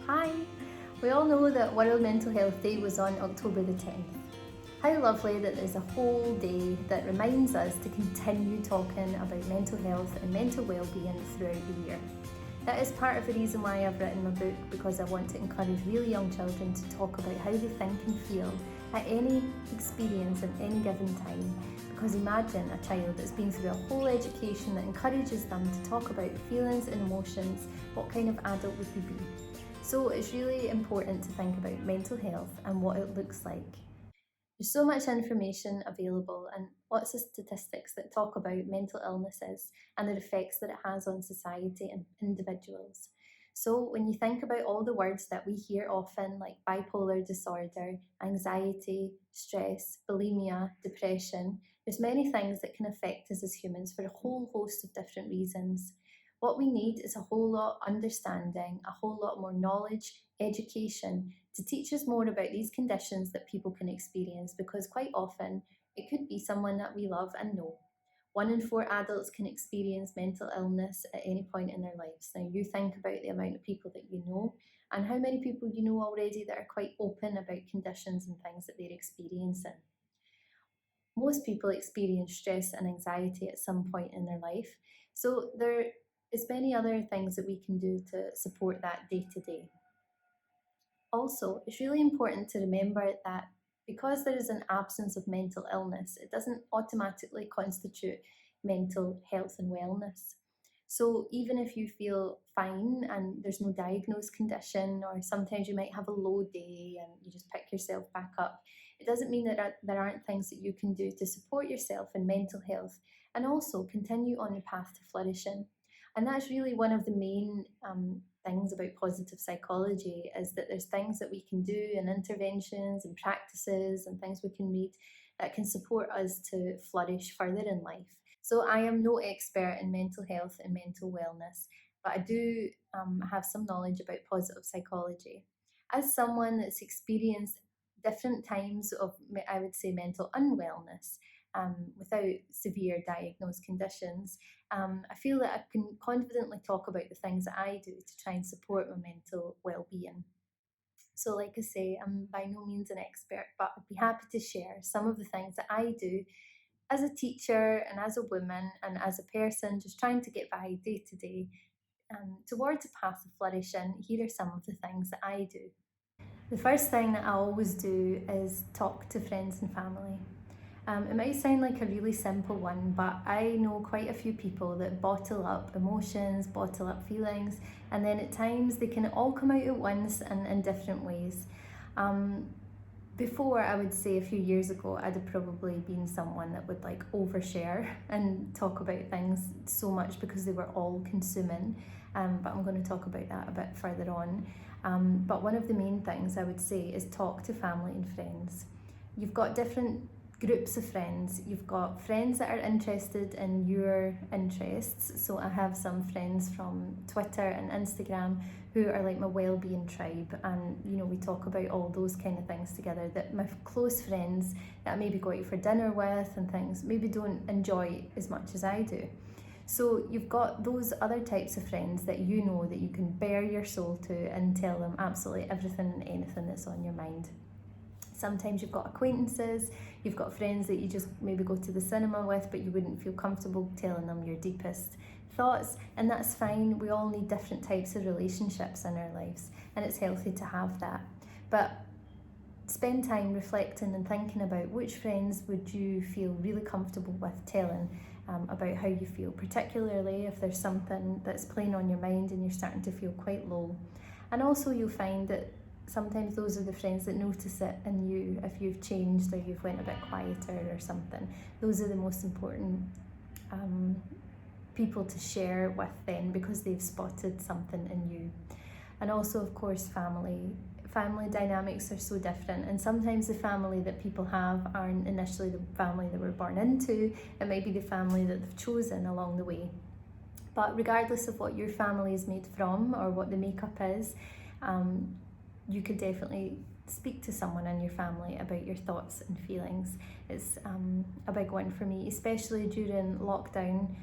Hi! We all know that World Mental Health Day was on October the 10th. How lovely that there's a whole day that reminds us to continue talking about mental health and mental well-being throughout the year. That is part of the reason why I've written my book, because I want to encourage really young children to talk about how they think and feel at any experience at any given time. Because imagine a child that's been through a whole education that encourages them to talk about feelings and emotions. What kind of adult would they be? So it's really important to think about mental health and what it looks like. There's so much information available and lots of statistics that talk about mental illnesses and the effects that it has on society and individuals. So when you think about all the words that we hear often, like bipolar disorder, anxiety, stress, bulimia, depression, there's many things that can affect us as humans for a whole host of different reasons. What we need is a whole lot understanding, a whole lot more knowledge, education to teach us more about these conditions that people can experience, because quite often it could be someone that we love and know. 1 in 4 adults can experience mental illness at any point in their lives. Now, you think about the amount of people that you know and how many people you know already that are quite open about conditions and things that they're experiencing. Most people experience stress and anxiety at some point in their life, so there is many other things that we can do to support that day to day. Also, it's really important to remember that because there is an absence of mental illness, it doesn't automatically constitute mental health and wellness. So, even if you feel fine and there's no diagnosed condition, or sometimes you might have a low day and you just pick yourself back up, it doesn't mean that there aren't things that you can do to support yourself in mental health and also continue on the path to flourishing. And that's really one of the main things about positive psychology, is that there's things that we can do and interventions and practices and things we can read that can support us to flourish further in life. So I am no expert in mental health and mental wellness, but I do have some knowledge about positive psychology. As someone that's experienced different times of, I would say, mental unwellness without severe diagnosed conditions, I feel that I can confidently talk about the things that I do to try and support my mental well-being. So, like I say, I'm by no means an expert, but I'd be happy to share some of the things that I do as a teacher and as a woman and as a person just trying to get by day to day towards a path of flourishing. Here are some of the things that I do. The first thing that I always do is talk to friends and family. It might sound like a really simple one, but I know quite a few people that bottle up emotions, bottle up feelings, and then at times they can all come out at once and in different ways. Um, Before, I would say a few years ago, I'd have probably been someone that would like overshare and talk about things so much because they were all consuming. But I'm going to talk about that a bit further on. But one of the main things I would say is talk to family and friends. You've got different groups of friends. You've got friends that are interested in your interests. So I have some friends from Twitter and Instagram who are like my well-being tribe, and we talk about all those kind of things together that my close friends that I maybe go out for dinner with and things maybe don't enjoy as much as I do. So you've got those other types of friends that you know that you can bare your soul to and tell them absolutely everything and anything that's on your mind. Sometimes you've got acquaintances, you've got friends that you just maybe go to the cinema with, but you wouldn't feel comfortable telling them your deepest thoughts, and that's fine. We all need different types of relationships in our lives, and it's healthy to have that. But spend time reflecting and thinking about which friends would you feel really comfortable with telling about how you feel, particularly if there's something that's playing on your mind and you're starting to feel quite low. And also you'll find that sometimes those are the friends that notice it in you if you've changed or you've went a bit quieter or something. Those are the most important people to share with then, because they've spotted something in you. And also, of course, family dynamics are so different, and sometimes the family that people have aren't initially the family that we're born into. It might be the family that they've chosen along the way. But regardless of what your family is made from or what the makeup is, you could definitely speak to someone in your family about your thoughts and feelings. It's a big one for me, especially during lockdown.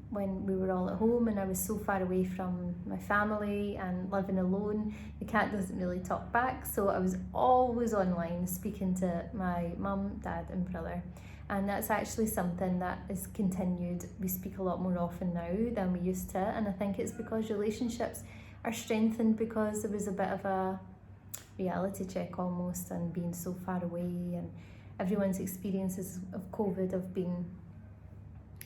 when we were all at home and I was so far away from my family and living alone. The cat doesn't really talk back, so I was always online speaking to my mum, dad and brother. And that's actually something that is continued. We speak a lot more often now than we used to, and I think it's because relationships are strengthened because there was a bit of a reality check almost, and being so far away, and everyone's experiences of COVID have been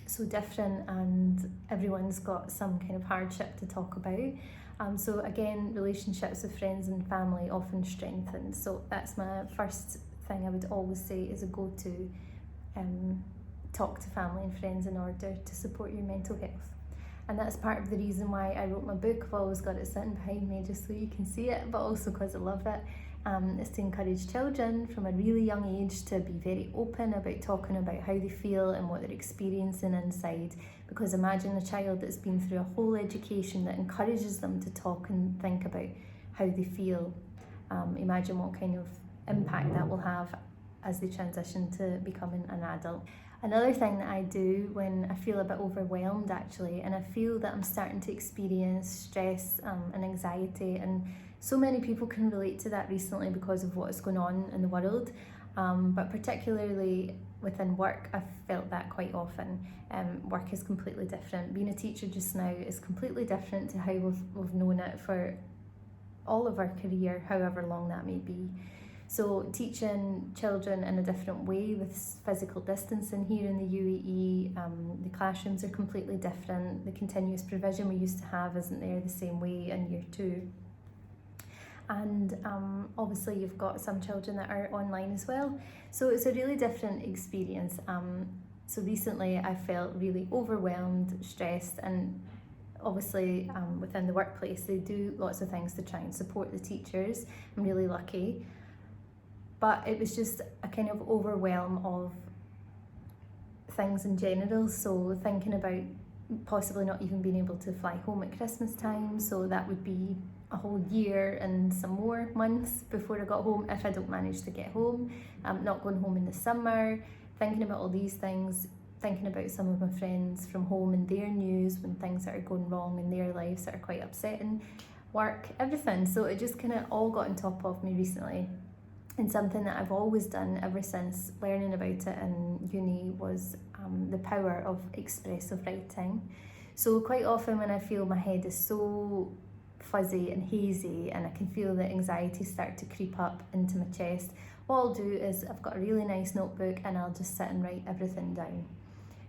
so different, and everyone's got some kind of hardship to talk about. So again, relationships with friends and family often strengthen. So that's my first thing I would always say is a go-to. Talk to family and friends in order to support your mental health. And that's part of the reason why I wrote my book. I've always got it sitting behind me just so you can see it, but also because I love it. It's to encourage children from a really young age to be very open about talking about how they feel and what they're experiencing inside. Because imagine a child that's been through a whole education that encourages them to talk and think about how they feel. Imagine what kind of impact that will have as they transition to becoming an adult. Another thing that I do when I feel a bit overwhelmed actually, and I feel that I'm starting to experience stress and anxiety, and so many people can relate to that recently because of what is going on in the world, but particularly within work, I've felt that quite often. Work is completely different. Being a teacher just now is completely different to how we've known it for all of our career, however long that may be. So teaching children in a different way with physical distancing here in the UAE, the classrooms are completely different. The continuous provision we used to have isn't there the same way in year 2. And obviously you've got some children that are online as well. So it's a really different experience. So recently I felt really overwhelmed, stressed, and obviously within the workplace they do lots of things to try and support the teachers. I'm really lucky. But it was just a kind of overwhelm of things in general. So thinking about possibly not even being able to fly home at Christmas time. So that would be a whole year and some more months before I got home if I don't manage to get home. Not going home in the summer. Thinking about all these things. Thinking about some of my friends from home and their news when things that are going wrong in their lives that are quite upsetting. Work, everything. So it just kind of all got on top of me recently. And something that I've always done ever since learning about it in uni was the power of expressive writing. So quite often when I feel my head is so fuzzy and hazy and I can feel the anxiety start to creep up into my chest, what I'll do is I've got a really nice notebook and I'll just sit and write everything down.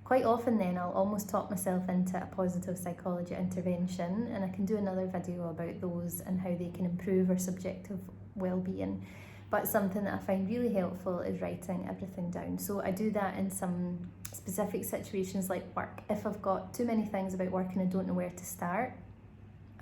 Quite often then I'll almost talk myself into a positive psychology intervention, and I can do another video about those and how they can improve our subjective well-being. But something that I find really helpful is writing everything down. So I do that in some specific situations like work. If I've got too many things about work and I don't know where to start,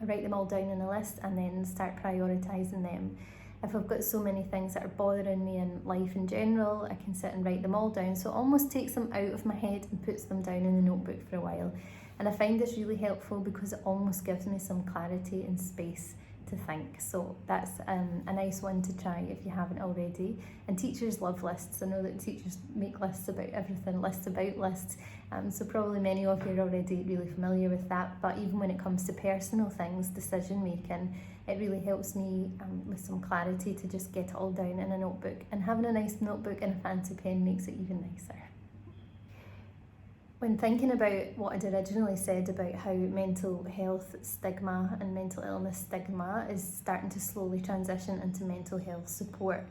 I write them all down in a list and then start prioritising them. If I've got so many things that are bothering me in life in general, I can sit and write them all down. So it almost takes them out of my head and puts them down in the notebook for a while. And I find this really helpful because it almost gives me some clarity and space to think. So that's a nice one to try if you haven't already. And teachers love lists. I know that teachers make lists about everything, lists about lists. So probably many of you are already really familiar with that. But even when it comes to personal things, decision making, it really helps me with some clarity to just get it all down in a notebook. And having a nice notebook and a fancy pen makes it even nicer. When thinking about what I'd originally said about how mental health stigma and mental illness stigma is starting to slowly transition into mental health support,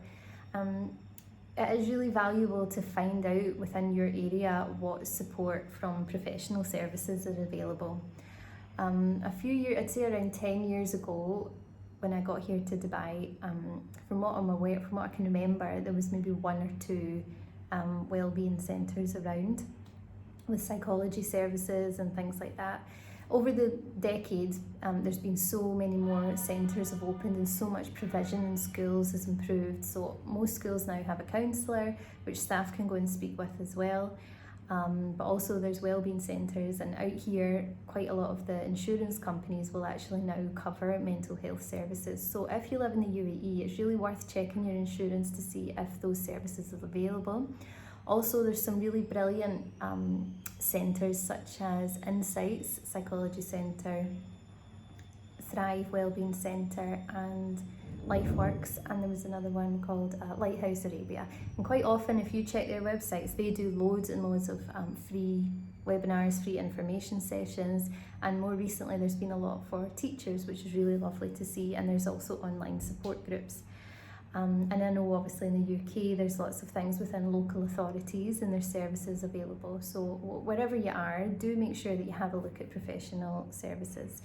it is really valuable to find out within your area what support from professional services are available. A few years, I'd say around 10 years ago, when I got here to Dubai, from what I'm aware, from what I can remember, there was maybe 1 or 2 wellbeing centres around with psychology services and things like that. Over the decades, there's been so many more centres have opened and so much provision in schools has improved. So most schools now have a counsellor, which staff can go and speak with as well. But also there's wellbeing centres, and out here quite a lot of the insurance companies will actually now cover mental health services. So if you live in the UAE, it's really worth checking your insurance to see if those services are available. Also, there's some really brilliant centres such as Insights Psychology Centre, Thrive Wellbeing Centre, and LifeWorks, and there was another one called Lighthouse Arabia. And quite often, if you check their websites, they do loads and loads of free webinars, free information sessions, and more recently there's been a lot for teachers, which is really lovely to see, and there's also online support groups. And I know obviously in the UK there's lots of things within local authorities and there's services available, so wherever you are, do make sure that you have a look at professional services.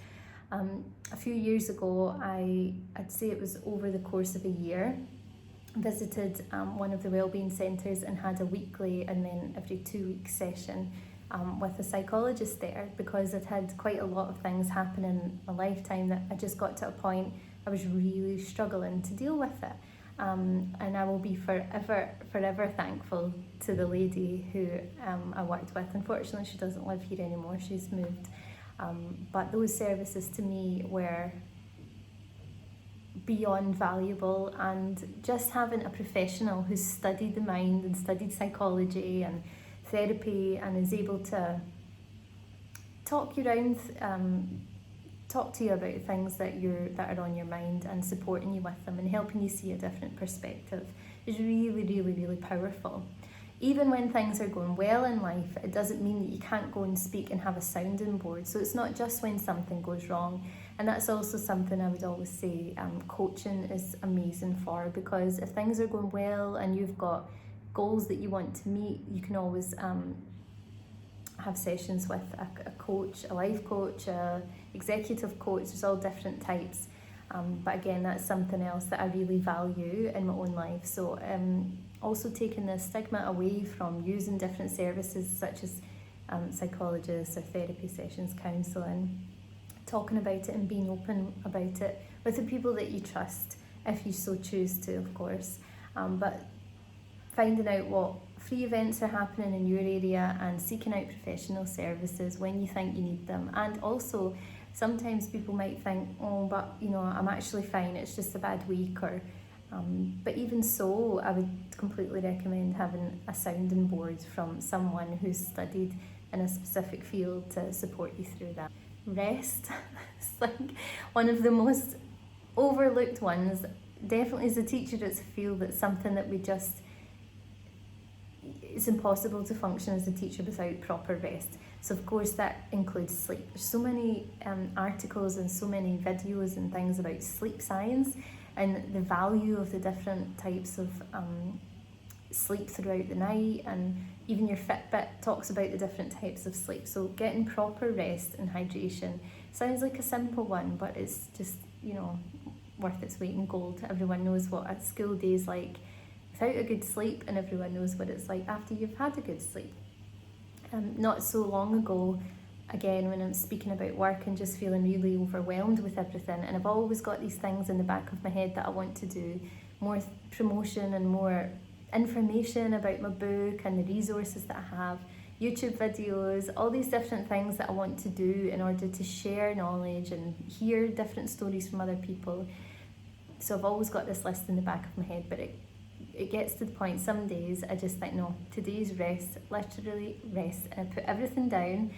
A few years ago, I'd say it was over the course of a year, visited one of the wellbeing centres and had a weekly and then every 2 week session with a psychologist there, because I'd had quite a lot of things happen in my lifetime that I just got to a point I was really struggling to deal with it. And I will be forever thankful to the lady who I worked with. Unfortunately, she doesn't live here anymore, she's moved. But those services to me were beyond valuable, and just having a professional who's studied the mind and studied psychology and therapy and is able to talk you around, talk to you about things that are on your mind and supporting you with them and helping you see a different perspective is really powerful. Even when things are going well in life, it doesn't mean that you can't go and speak and have a sounding board. So it's not just when something goes wrong. And that's also something I would always say coaching is amazing for, because if things are going well and you've got goals that you want to meet, you can always have sessions with a coach, a life coach, a executive coach. There's all different types. But again, that's something else that I really value in my own life. So also taking the stigma away from using different services such as psychologists or therapy sessions, counselling, talking about it and being open about it with the people that you trust, if you so choose to, of course. But finding out what free events are happening in your area and seeking out professional services when you think you need them. And also, sometimes people might think, oh, but you know, I'm actually fine, it's just a bad week, or but even so, I would completely recommend having a sounding board from someone who's studied in a specific field to support you through that. Rest, it's like one of the most overlooked ones. Definitely as a teacher, it's a field that's something that it's impossible to function as a teacher without proper rest. So of course that includes sleep. There's so many articles and so many videos and things about sleep science and the value of the different types of sleep throughout the night, and even your Fitbit talks about the different types of sleep. So getting proper rest and hydration sounds like a simple one, but it's just, you know, worth its weight in gold. Everyone knows what a school day is like without a good sleep, and everyone knows what it's like after you've had a good sleep. Not so long ago, again, when I'm speaking about work and just feeling really overwhelmed with everything, and I've always got these things in the back of my head that I want to do, more promotion and more information about my book and the resources that I have, YouTube videos, all these different things that I want to do in order to share knowledge and hear different stories from other people. So I've always got this list in the back of my head, but it gets to the point some days I just think, no, today's rest, literally rest, and I put everything down,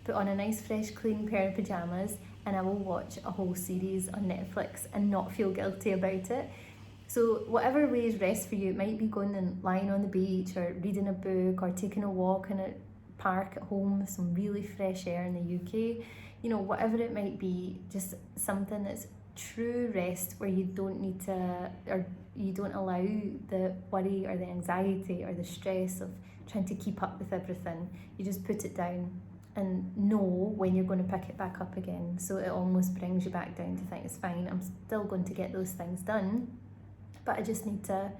put on a nice fresh clean pair of pyjamas, and I will watch a whole series on Netflix and not feel guilty about it. So whatever way is rest for you, it might be going and lying on the beach or reading a book or taking a walk in a park at home with some really fresh air in the UK, you know, whatever it might be, just something that's true rest where you don't need to, or you don't allow the worry or the anxiety or the stress of trying to keep up with everything. You just put it down and know when you're going to pick it back up again. So it almost brings you back down to think, it's fine, I'm still going to get those things done, but I just need to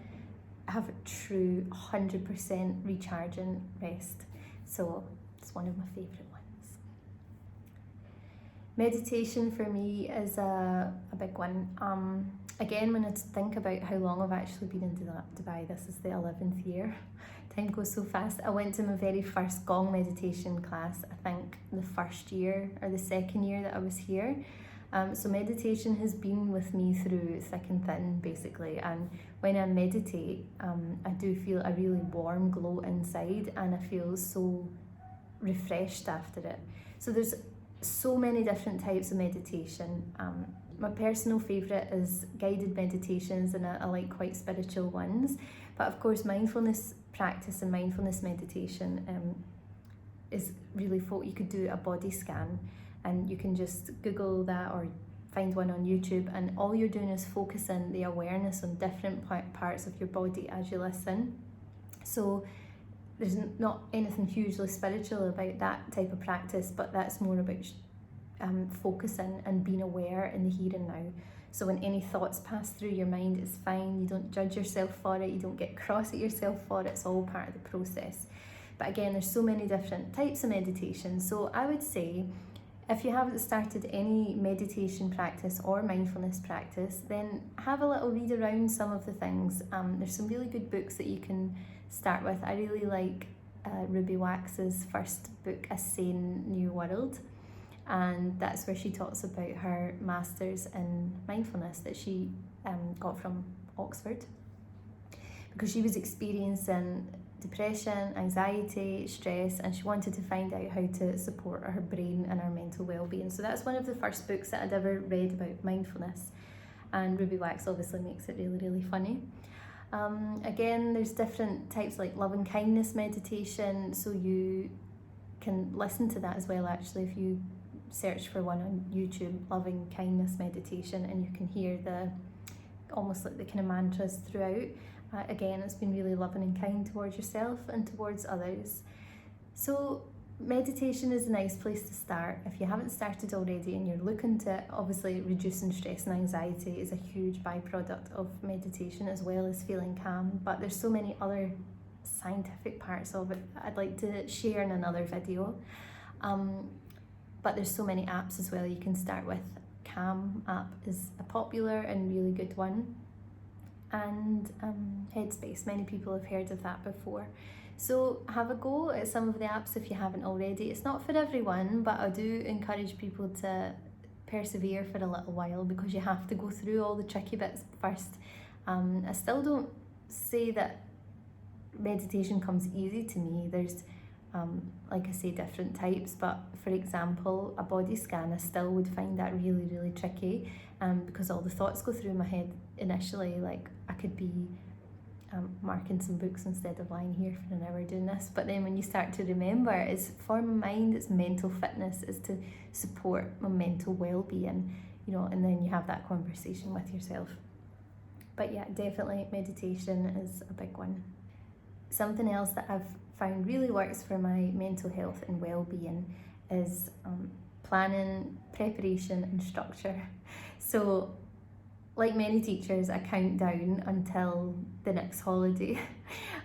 have a true 100% recharging rest. So it's one of my favourite ones. Meditation for me is a big one. Again, when I think about how long I've actually been in Dubai, this is the 11th year. Time goes so fast. I went to my very first gong meditation class, I think the first year or the second year that I was here. So meditation has been with me through thick and thin, basically. And when I meditate, I do feel a really warm glow inside, and I feel so refreshed after it. So there's so many different types of meditation. My personal favourite is guided meditations, and I like quite spiritual ones. But of course, mindfulness practice and mindfulness meditation is really you could do a body scan, and you can just Google that or find one on YouTube, and all you're doing is focusing the awareness on different parts of your body as you listen. So there's not anything hugely spiritual about that type of practice, but that's more about focusing and being aware in the here and now. So when any thoughts pass through your mind, it's fine. You don't judge yourself for it. You don't get cross at yourself for it. It's all part of the process. But again, there's so many different types of meditation. So I would say, if you haven't started any meditation practice or mindfulness practice, then have a little read around some of the things. There's some really good books that you can start with. I really like Ruby Wax's first book, A Sane New World. And that's where she talks about her master's in mindfulness that she got from Oxford, because she was experiencing depression, anxiety, stress, and she wanted to find out how to support her brain and her mental well-being. So that's one of the first books that I'd ever read about mindfulness, and Ruby Wax obviously makes it really, really funny. Again, there's different types like love and kindness meditation, so you can listen to that as well. Actually, if you search for one on YouTube, loving kindness meditation, and you can hear the almost like the kind of mantras throughout. Again, it's been really loving and kind towards yourself and towards others. So meditation is a nice place to start. If you haven't started already and you're looking to, obviously reducing stress and anxiety is a huge byproduct of meditation, as well as feeling calm, but there's so many other scientific parts of it I'd like to share in another video. But there's so many apps as well you can start with. Calm app is a popular and really good one. And Headspace, many people have heard of that before. So have a go at some of the apps if you haven't already. It's not for everyone, but I do encourage people to persevere for a little while, because you have to go through all the tricky bits first. I still don't say that meditation comes easy to me. There's like I say, different types, but for example, a body scan, I still would find that really, really tricky, because all the thoughts go through my head initially. Like, I could be marking some books instead of lying here for an hour doing this, but then when you start to remember, it's for my mind, it's mental fitness, it's to support my mental well-being, you know, and then you have that conversation with yourself. But yeah, definitely meditation is a big one. Something else that I've found really works for my mental health and well-being is planning, preparation and structure. So like many teachers, I count down until the next holiday.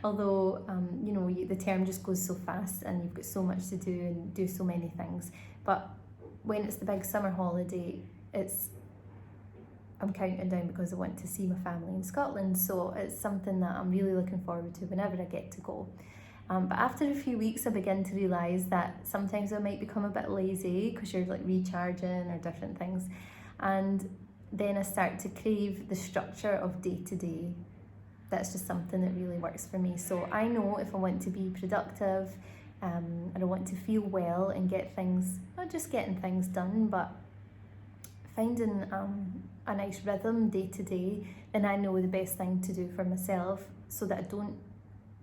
Although you know, the term just goes so fast and you've got so much to do and do so many things, but when it's the big summer holiday, I'm counting down because I want to see my family in Scotland, so it's something that I'm really looking forward to whenever I get to go. But after a few weeks, I begin to realise that sometimes I might become a bit lazy because you're like recharging or different things, and then I start to crave the structure of day to day. That's just something that really works for me. So I know if I want to be productive and I want to feel well and get things, not just getting things done, but finding a nice rhythm day to day, then I know the best thing to do for myself so that I don't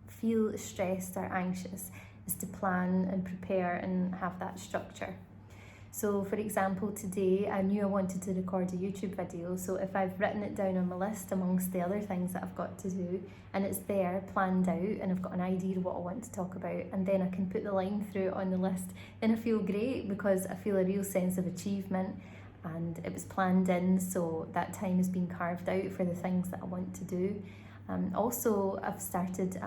feel stressed or anxious is to plan and prepare and have that structure. So for example, today I knew I wanted to record a YouTube video, so if I've written it down on my list amongst the other things that I've got to do, and it's there planned out and I've got an idea of what I want to talk about, and then I can put the line through it on the list, then I feel great because I feel a real sense of achievement and it was planned in, so that time has been carved out for the things that I want to do. Also, I've started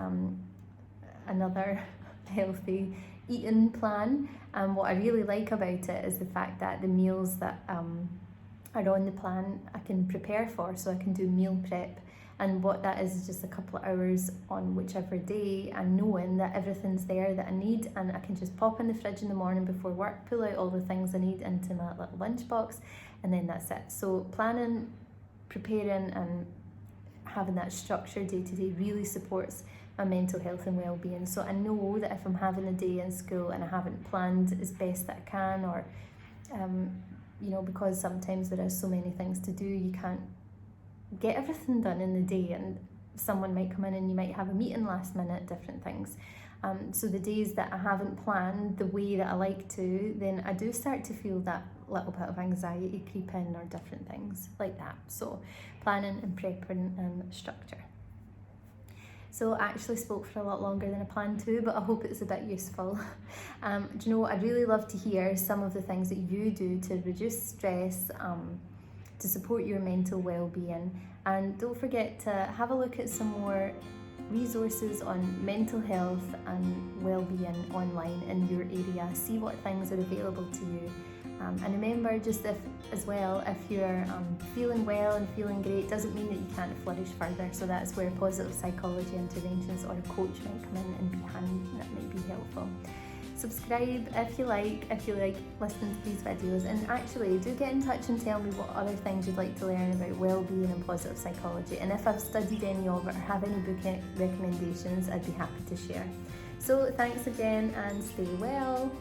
another healthy eating plan, and what I really like about it is the fact that the meals that are on the plan I can prepare for, so I can do meal prep And what that is just a couple of hours on whichever day, and knowing that everything's there that I need, and I can just pop in the fridge in the morning before work, pull out all the things I need into my little lunchbox, and then that's it. So planning, preparing and having that structure day to day really supports my mental health and well-being. So I know that if I'm having a day in school and I haven't planned as best that I can, or because sometimes there are so many things to do, you can't get everything done in the day, and someone might come in and you might have a meeting last minute, different things. So the days that I haven't planned the way that I like to, then I do start to feel that little bit of anxiety creep in, or different things like that. So planning and prepping and structure. So I actually spoke for a lot longer than I planned to, but I hope it's a bit useful. Do you know, I'd really love to hear some of the things that you do to reduce stress, to support your mental well-being. And don't forget to have a look at some more resources on mental health and well-being online in your area. See what things are available to you. And remember, just if you're feeling well and feeling great, doesn't mean that you can't flourish further. So that's where positive psychology interventions or a coach might come in and be handy. That might be helpful. Subscribe if you like listening to these videos, and actually do get in touch and tell me what other things you'd like to learn about well-being and positive psychology, and if I've studied any of it or have any book recommendations, I'd be happy to share. So thanks again, and stay well.